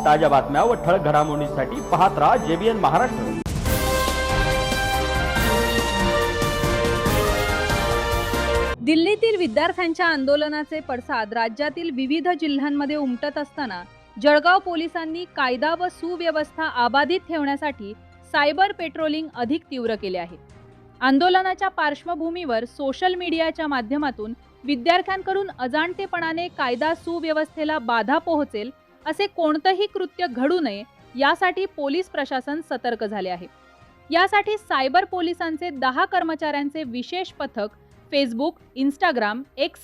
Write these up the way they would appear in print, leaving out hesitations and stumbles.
ताज्या बातम्या व ठळक घडामोडींसाठी पाहत राहा JBN महाराष्ट्र। दिल्लीतील विद्यार्थ्यांच्या आंदोलनाचे पडसाद राज्यातील विविध जिल्ह्यांमध्ये उमटत असताना जळगाव पोलिसांनी कायदा व सुव्यवस्था अबाधित ठेवण्यासाठी सायबर पेट्रोलिंग अधिक तीव्र केले आहे। आंदोलनाच्या पार्श्वभूमीवर सोशल मीडियाच्या माध्यमातून विद्यार्थ्यांकडून अजाणतेपणाने कायदा सुव्यवस्थेला बाधा पोहोचेल असे कोणतेही कृत्य घडू नये यासाठी पोलीस प्रशासन सतर्क झाले आहे। यासाठी सायबर पोलिसांचे 10 कर्मचाऱ्यांचे विशेष पथक फेसबुक, इंस्टाग्राम, एक्स,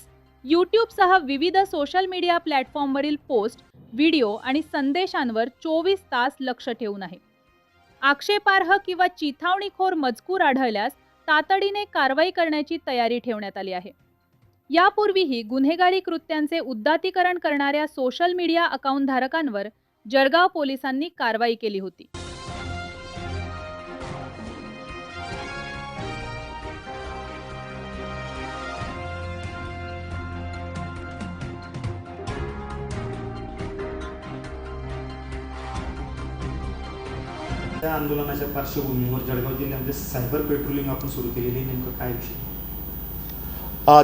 यूट्यूब सह विविध सोशल मीडिया प्लॅटफॉर्मवरील पोस्ट, व्हिडिओ आणि संदेशांवर 24 तास लक्ष ठेवून आहे। आक्षेपार्ह किंवा चिथावणीखोर मजकूर आढळल्यास तातडीने कारवाई करण्याची तयारी ठेवण्यात आली आहे। यापूर्वीही गुन्हेगारी कृत्यांचे उद्दातीकरण करणाऱ्या सोशल मीडिया अकाउंट धारकांवर जळगाव पोलिसांनी कारवाई केली होती। त्या आंदोलनाच्या पार्श्वभूमीवर जळगाव जिल्ह्यामध्ये सायबर पेट्रोलिंग आपण सुरू केलेली आहे, नेमकं काय विषय?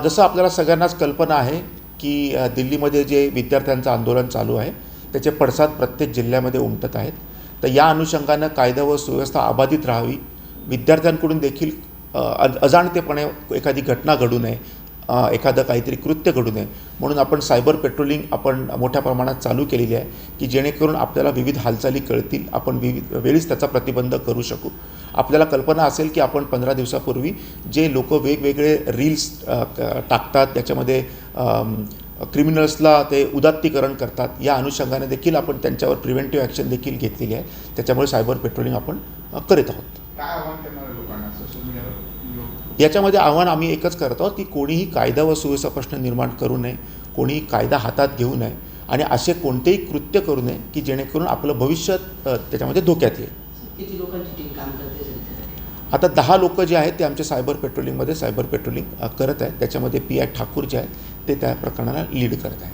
जसं आपल्याला सगळ्यांनाच कल्पना आहे की दिल्लीमध्ये जे विद्यार्थ्यांचं आंदोलन चालू आहे त्याचे पडसाद प्रत्येक जिल्ह्यामध्ये उमटत आहेत। तर या अनुषंगानं कायदा व सुव्यवस्था अबाधित राहावी, विद्यार्थ्यांकडून देखील अजाणतेपणे एखादी घटना घडू नये, एखादं काहीतरी कृत्य घडू नये म्हणून आपण सायबर पेट्रोलिंग आपण मोठ्या प्रमाणात चालू केलेली आहे की जेणेकरून आपल्याला विविध हालचाली कळतील, आपण विविध वेळीच त्याचा प्रतिबंध करू शकू। आपल्याला कल्पना असेल की आपण 15 दिवसापूर्वी जे लोक वेगवेगळे रील्स टाकतात त्याच्यामध्ये क्रिमिनल्सला ते उदात्तीकरण करतात, या अनुषंगाने देखील आपण त्यांच्यावर प्रिव्हेंटिव्ह ॲक्शन देखील घेतलेली आहे। त्याच्यामुळे सायबर पेट्रोलिंग आपण करीत आहोत। काय आव्हान करणार लोकांना सोशल मीडियावर? याच्यामध्ये आव्हान आम्ही एकच करत आहोत की कोणीही कायदा व सुव्यवस्था प्रश्न निर्माण करू नये, कोणीही कायदा हातात घेऊ नये आणि असे कोणतेही कृत्य करू नये की जेणेकरून आपलं भविष्य त्याच्यामध्ये धोक्यात येईल। किती लोकांची टीम काम करते? आता 10 लोक जे आहेत ते आमच्या सायबर पेट्रोलिंग करत आहेत। त्याच्यामध्ये PI ठाकूर जे आहेत ते त्या प्रकरणाला लीड करत आहेत।